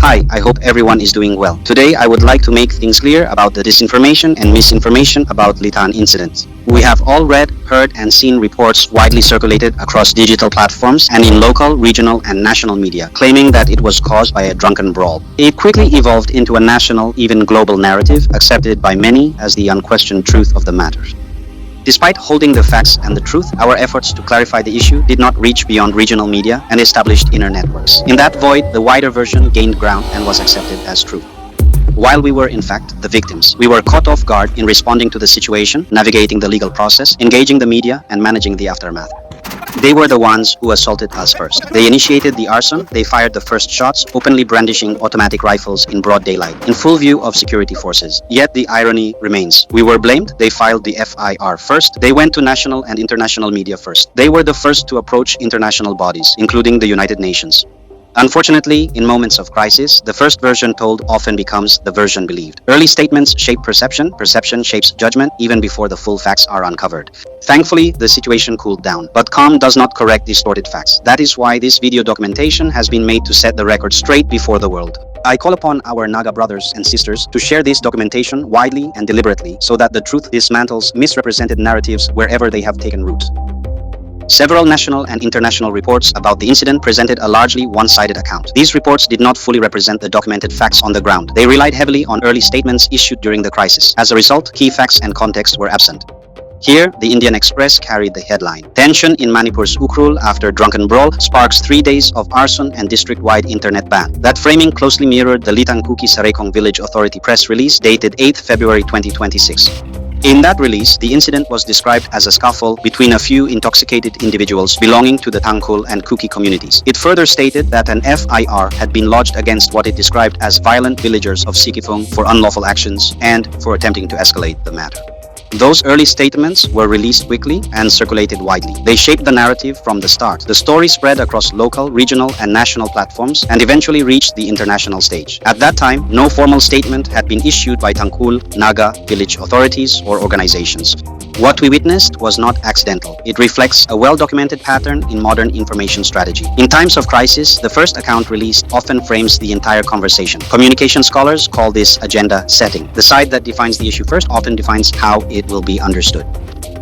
Hi, I hope everyone is doing well. Today, I would like to make things clear about the disinformation and misinformation about Litan Incident. We have all read, heard, and seen reports widely circulated across digital platforms and in local, regional, and national media, claiming that it was caused by a drunken brawl. It quickly evolved into a national, even global narrative, accepted by many as the unquestioned truth of the matter. Despite holding the facts and the truth, our efforts to clarify the issue did not reach beyond regional media and established inner networks. In that void, the wider version gained ground and was accepted as true. While we were, in fact, the victims, we were caught off guard in responding to the situation, navigating the legal process, engaging the media, and managing the aftermath. They were the ones who assaulted us first. They initiated the arson, they fired the first shots, openly brandishing automatic rifles in broad daylight, in full view of security forces. Yet the irony remains. We were blamed, they filed the FIR first, they went to national and international media first. They were the first to approach international bodies, including the United Nations. Unfortunately, in moments of crisis, the first version told often becomes the version believed. Early statements shape perception, perception shapes judgment even before the full facts are uncovered. Thankfully, the situation cooled down, but calm does not correct distorted facts. That is why this video documentation has been made to set the record straight before the world. I call upon our Naga brothers and sisters to share this documentation widely and deliberately so that the truth dismantles misrepresented narratives wherever they have taken root. Several national and international reports about the incident presented a largely one-sided account. These reports did not fully represent the documented facts on the ground. They relied heavily on early statements issued during the crisis. As a result, key facts and context were absent. Here, the Indian Express carried the headline. Tension in Manipur's Ukhrul after drunken brawl sparks 3 days of arson and district-wide internet ban. That framing closely mirrored the Litan Sarekong Village Authority press release dated 8 February 2026. In that release, the incident was described as a scuffle between a few intoxicated individuals belonging to the Tangkhul and Kuki communities. It further stated that an FIR had been lodged against what it described as violent villagers of Sikifung for unlawful actions and for attempting to escalate the matter. Those early statements were released quickly and circulated widely. They shaped the narrative from the start. The story spread across local, regional, and national platforms and eventually reached the international stage. At that time, no formal statement had been issued by Tangkhul, Naga, village authorities, or organizations. What we witnessed was not accidental. It reflects a well-documented pattern in modern information strategy. In times of crisis, the first account released often frames the entire conversation. Communication scholars call this agenda setting. The side that defines the issue first often defines how it will be understood.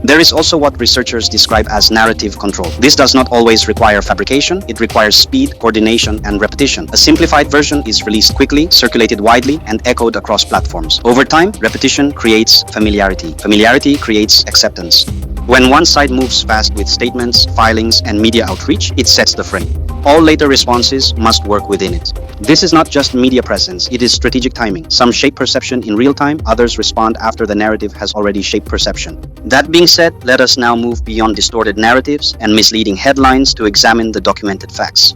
There is also what researchers describe as narrative control. This does not always require fabrication, it requires speed, coordination, and repetition. A simplified version is released quickly, circulated widely, and echoed across platforms. Over time, repetition creates familiarity. Familiarity creates acceptance. When one side moves fast with statements, filings, and media outreach, it sets the frame. All later responses must work within it. This is not just media presence, it is strategic timing. Some shape perception in real time, others respond after the narrative has already shaped perception. That being said, let us now move beyond distorted narratives and misleading headlines to examine the documented facts.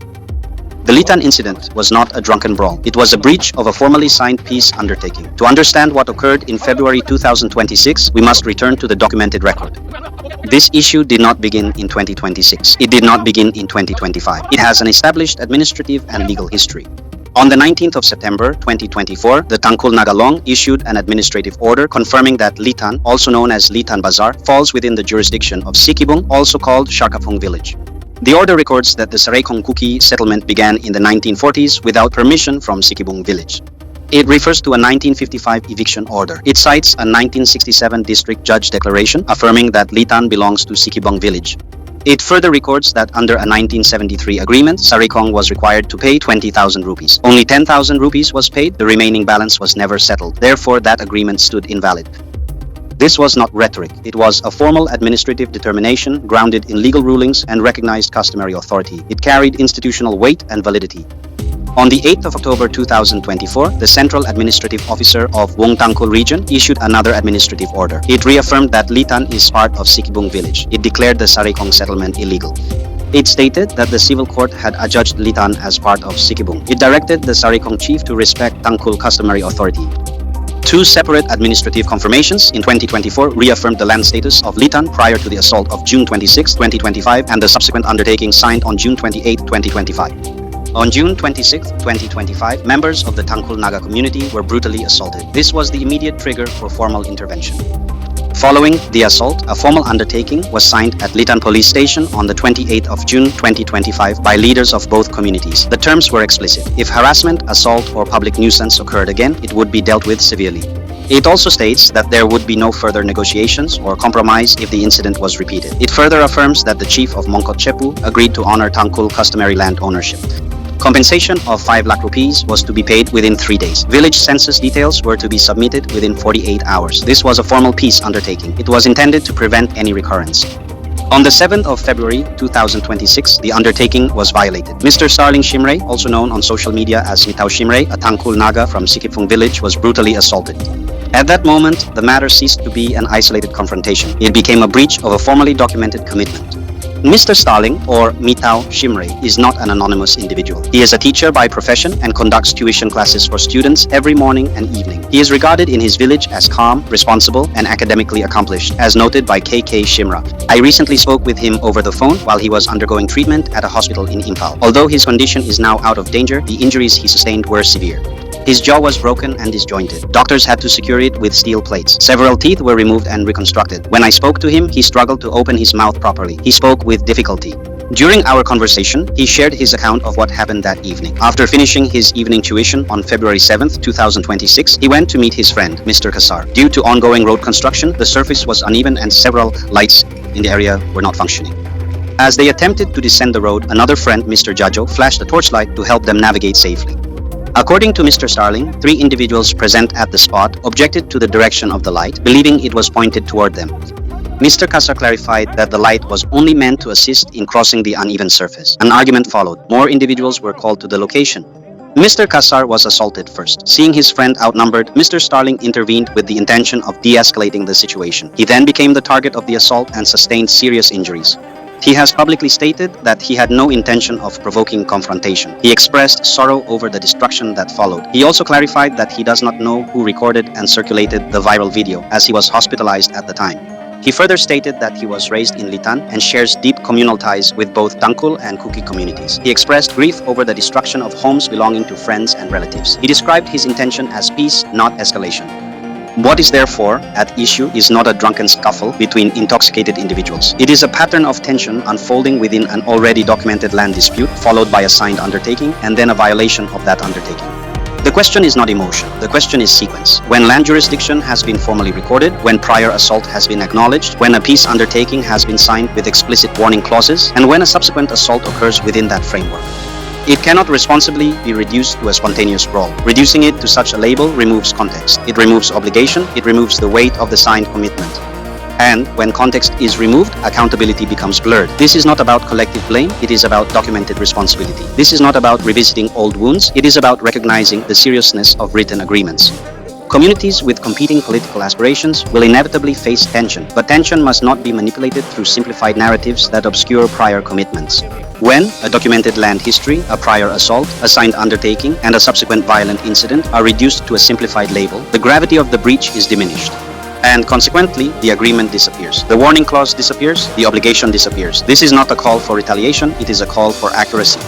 The Litan incident was not a drunken brawl. It was a breach of a formally signed peace undertaking. To understand what occurred in February 2026, we must return to the documented record. This issue did not begin in 2026. It did not begin in 2025. It has an established administrative and legal history. On the 19th of September 2024, the Tangkhul Nagalong issued an administrative order confirming that Litan, also known as Litan Bazaar, falls within the jurisdiction of Sikibung, also called Sharkapung Village. The order records that the Sarekong Kuki settlement began in the 1940s without permission from Sikibung village. It refers to a 1955 eviction order. It cites a 1967 district judge declaration affirming that Litan belongs to Sikibung village. It further records that under a 1973 agreement, Sarekong was required to pay 20,000 rupees. Only 10,000 rupees was paid, the remaining balance was never settled. Therefore, that agreement stood invalid. This was not rhetoric. It was a formal administrative determination grounded in legal rulings and recognized customary authority. It carried institutional weight and validity. On the 8th of October 2024, the Central Administrative Officer of Wong Tangkhul region issued another administrative order. It reaffirmed that Litan is part of Sikibung village. It declared the Sarekong settlement illegal. It stated that the civil court had adjudged Litan as part of Sikibung. It directed the Sarekong chief to respect Tangkhul customary authority. Two separate administrative confirmations in 2024 reaffirmed the land status of Litan prior to the assault of June 26, 2025 and the subsequent undertaking signed on June 28, 2025. On June 26, 2025, members of the Tangkhul Naga community were brutally assaulted. This was the immediate trigger for formal intervention. Following the assault, a formal undertaking was signed at Litan police station on the 28th of June 2025 by leaders of both communities. The terms were explicit. If harassment, assault, or public nuisance occurred again, it would be dealt with severely. It also states that there would be no further negotiations or compromise if the incident was repeated. It further affirms that the chief of Mongkot Chepu agreed to honor Tangkul customary land ownership. Compensation of 5 lakh rupees was to be paid within 3 days. Village census details were to be submitted within 48 hours. This was a formal peace undertaking. It was intended to prevent any recurrence. On the 7th of February 2026, the undertaking was violated. Mr. Starling Shimre, also known on social media as Mitao Shimre, a Tangkul Naga from Sikipung village, was brutally assaulted. At that moment, the matter ceased to be an isolated confrontation. It became a breach of a formally documented commitment. Mr. Starling, or Mitao Shimre, is not an anonymous individual. He is a teacher by profession and conducts tuition classes for students every morning and evening. He is regarded in his village as calm, responsible, and academically accomplished, as noted by KK Shimra. I recently spoke with him over the phone while he was undergoing treatment at a hospital in Impal. Although his condition is now out of danger, the injuries he sustained were severe. His jaw was broken and disjointed. Doctors had to secure it with steel plates. Several teeth were removed and reconstructed. When I spoke to him, he struggled to open his mouth properly. He spoke with difficulty. During our conversation, he shared his account of what happened that evening. After finishing his evening tuition on February 7th, 2026, he went to meet his friend, Mr. Kasar. Due to ongoing road construction, the surface was uneven and several lights in the area were not functioning. As they attempted to descend the road, another friend, Mr. Jajo, flashed a torchlight to help them navigate safely. According to Mr. Starling, 3 individuals present at the spot objected to the direction of the light, believing it was pointed toward them. Mr. Kasar clarified that the light was only meant to assist in crossing the uneven surface. An argument followed. More individuals were called to the location. Mr. Kasar was assaulted first. Seeing his friend outnumbered, Mr. Starling intervened with the intention of de-escalating the situation. He then became the target of the assault and sustained serious injuries. He has publicly stated that he had no intention of provoking confrontation. He expressed sorrow over the destruction that followed. He also clarified that he does not know who recorded and circulated the viral video, as he was hospitalized at the time. He further stated that he was raised in Litan and shares deep communal ties with both Tangkul and Kuki communities. He expressed grief over the destruction of homes belonging to friends and relatives. He described his intention as peace, not escalation. What is therefore at issue is not a drunken scuffle between intoxicated individuals. It is a pattern of tension unfolding within an already documented land dispute, followed by a signed undertaking and then a violation of that undertaking. The question is not emotion, the question is sequence. When land jurisdiction has been formally recorded, when prior assault has been acknowledged, when a peace undertaking has been signed with explicit warning clauses, and when a subsequent assault occurs within that framework. It cannot responsibly be reduced to a spontaneous brawl. Reducing it to such a label removes context. It removes obligation. It removes the weight of the signed commitment. And when context is removed, accountability becomes blurred. This is not about collective blame. It is about documented responsibility. This is not about revisiting old wounds. It is about recognizing the seriousness of written agreements. Communities with competing political aspirations will inevitably face tension, but tension must not be manipulated through simplified narratives that obscure prior commitments. When a documented land history, a prior assault, a signed undertaking, and a subsequent violent incident are reduced to a simplified label, the gravity of the breach is diminished. And consequently, the agreement disappears. The warning clause disappears, the obligation disappears. This is not a call for retaliation, it is a call for accuracy.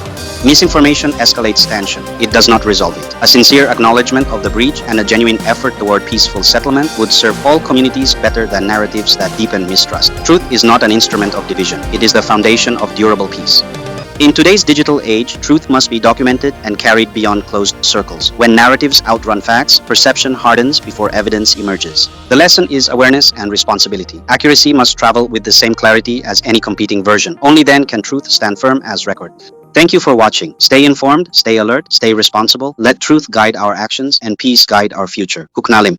Misinformation escalates tension. It does not resolve it. A sincere acknowledgement of the breach and a genuine effort toward peaceful settlement would serve all communities better than narratives that deepen mistrust. Truth is not an instrument of division. It is the foundation of durable peace. In today's digital age, truth must be documented and carried beyond closed circles. When narratives outrun facts, perception hardens before evidence emerges. The lesson is awareness and responsibility. Accuracy must travel with the same clarity as any competing version. Only then can truth stand firm as record. Thank you for watching. Stay informed, stay alert, stay responsible. Let truth guide our actions and peace guide our future. Kuknalim.